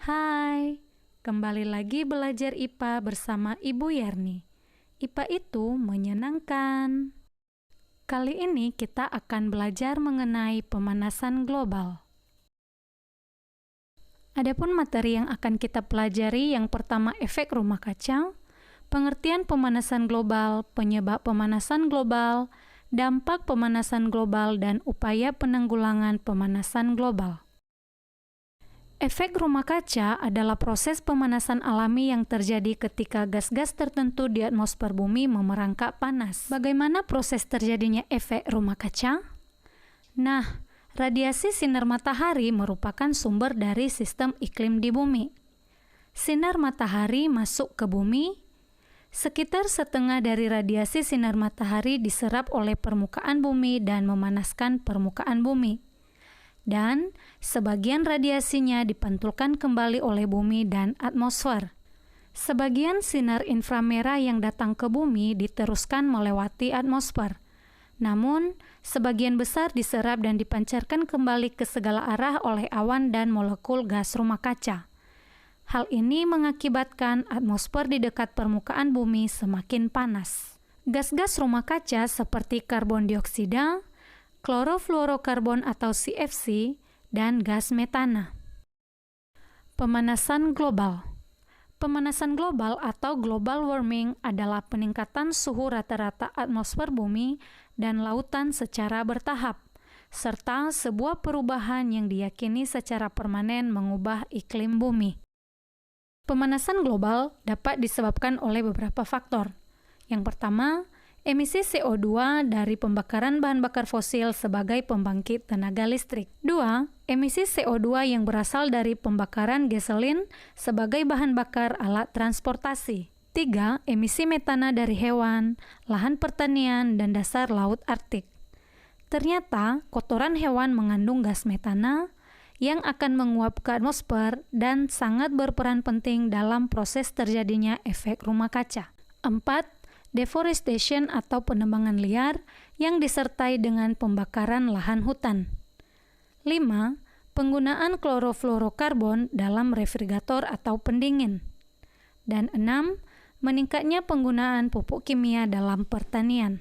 Hai, kembali lagi belajar IPA bersama Ibu Yerni. IPA itu menyenangkan. Kali ini kita akan belajar mengenai pemanasan global. Adapun materi yang akan kita pelajari yang pertama efek rumah kaca, pengertian pemanasan global, penyebab pemanasan global, dampak pemanasan global, dan upaya penanggulangan pemanasan global. Efek rumah kaca adalah proses pemanasan alami yang terjadi ketika gas-gas tertentu di atmosfer bumi memerangkap panas. Bagaimana proses terjadinya efek rumah kaca? Nah, radiasi sinar matahari merupakan sumber dari sistem iklim di bumi. Sinar matahari masuk ke bumi. Sekitar setengah dari radiasi sinar matahari diserap oleh permukaan bumi dan memanaskan permukaan bumi. Dan sebagian radiasinya dipantulkan kembali oleh bumi dan atmosfer. Sebagian sinar inframerah yang datang ke bumi diteruskan melewati atmosfer. Namun, sebagian besar diserap dan dipancarkan kembali ke segala arah oleh awan dan molekul gas rumah kaca. Hal ini mengakibatkan atmosfer di dekat permukaan bumi semakin panas. Gas-gas rumah kaca seperti karbon dioksida, klorofluorokarbon atau CFC, dan gas metana. Pemanasan global. Pemanasan global atau global warming adalah peningkatan suhu rata-rata atmosfer bumi dan lautan secara bertahap, serta sebuah perubahan yang diyakini secara permanen mengubah iklim bumi. Pemanasan global dapat disebabkan oleh beberapa faktor. Yang pertama, emisi CO2 dari pembakaran bahan bakar fosil sebagai pembangkit tenaga listrik. 2. Emisi CO2 yang berasal dari pembakaran gasolin sebagai bahan bakar alat transportasi. 3. Emisi metana dari hewan, lahan pertanian, dan dasar laut Arktik. Ternyata, kotoran hewan mengandung gas metana yang akan menguap ke atmosfer dan sangat berperan penting dalam proses terjadinya efek rumah kaca. 4. Deforestation atau penebangan liar yang disertai dengan pembakaran lahan hutan. 5. Penggunaan klorofluorokarbon dalam refrigerator atau pendingin. Dan 6. Meningkatnya penggunaan pupuk kimia dalam pertanian.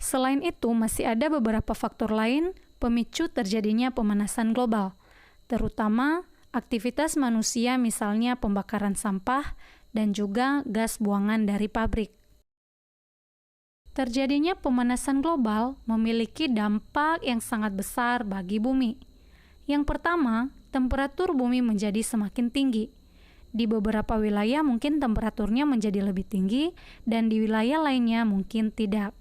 Selain itu, masih ada beberapa faktor lain pemicu terjadinya pemanasan global, terutama aktivitas manusia misalnya pembakaran sampah dan juga gas buangan dari pabrik. Terjadinya pemanasan global memiliki dampak yang sangat besar bagi bumi. Yang pertama, temperatur bumi menjadi semakin tinggi. Di beberapa wilayah mungkin temperaturnya menjadi lebih tinggi dan di wilayah lainnya mungkin tidak.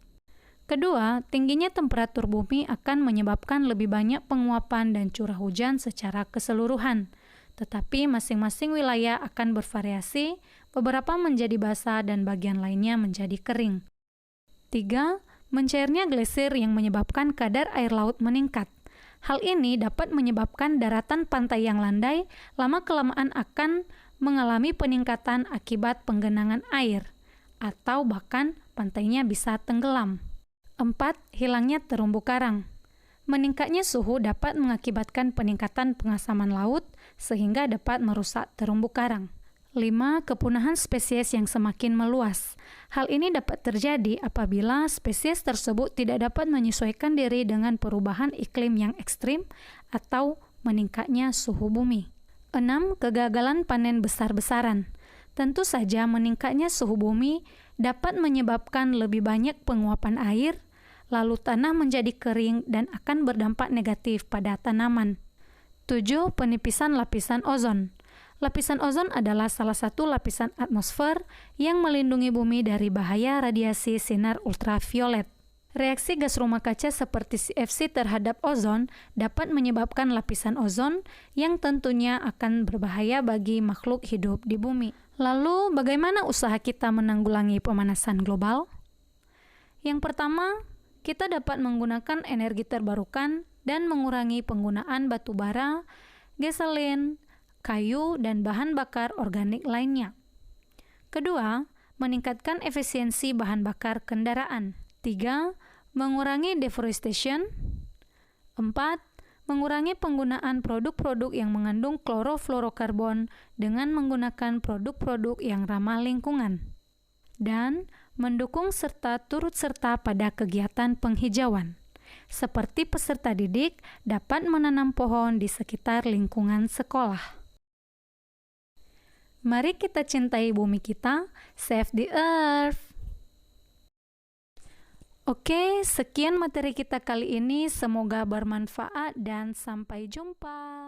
Kedua, tingginya temperatur bumi akan menyebabkan lebih banyak penguapan dan curah hujan secara keseluruhan. Tetapi masing-masing wilayah akan bervariasi, beberapa menjadi basah dan bagian lainnya menjadi kering. 3. Mencairnya glasier yang menyebabkan kadar air laut meningkat. Hal ini dapat menyebabkan daratan pantai yang landai lama-kelamaan akan mengalami peningkatan akibat penggenangan air, atau bahkan pantainya bisa tenggelam. 4. Hilangnya terumbu karang. Meningkatnya suhu dapat mengakibatkan peningkatan pengasaman laut sehingga dapat merusak terumbu karang. 5. Kepunahan spesies yang semakin meluas. Hal ini dapat terjadi apabila spesies tersebut tidak dapat menyesuaikan diri dengan perubahan iklim yang ekstrim atau meningkatnya suhu bumi. 6. Kegagalan panen besar-besaran. Tentu saja meningkatnya suhu bumi dapat menyebabkan lebih banyak penguapan air, lalu tanah menjadi kering dan akan berdampak negatif pada tanaman. 7. Penipisan lapisan ozon. Lapisan ozon adalah salah satu lapisan atmosfer yang melindungi bumi dari bahaya radiasi sinar ultraviolet. Reaksi gas rumah kaca seperti CFC terhadap ozon dapat menyebabkan lapisan ozon yang tentunya akan berbahaya bagi makhluk hidup di bumi. Lalu, bagaimana usaha kita menanggulangi pemanasan global? Yang pertama, kita dapat menggunakan energi terbarukan dan mengurangi penggunaan batu bara, gasolin, kayu, dan bahan bakar organik lainnya. Kedua, meningkatkan efisiensi bahan bakar kendaraan. 3. Mengurangi deforestation. 4. mengurangi penggunaan produk-produk yang mengandung klorofluorokarbon dengan menggunakan produk-produk yang ramah lingkungan, dan mendukung serta turut serta pada kegiatan penghijauan. Seperti peserta didik dapat menanam pohon di sekitar lingkungan sekolah. Mari kita cintai bumi kita, save the earth. Oke, sekian materi kita kali ini. Semoga bermanfaat dan sampai jumpa.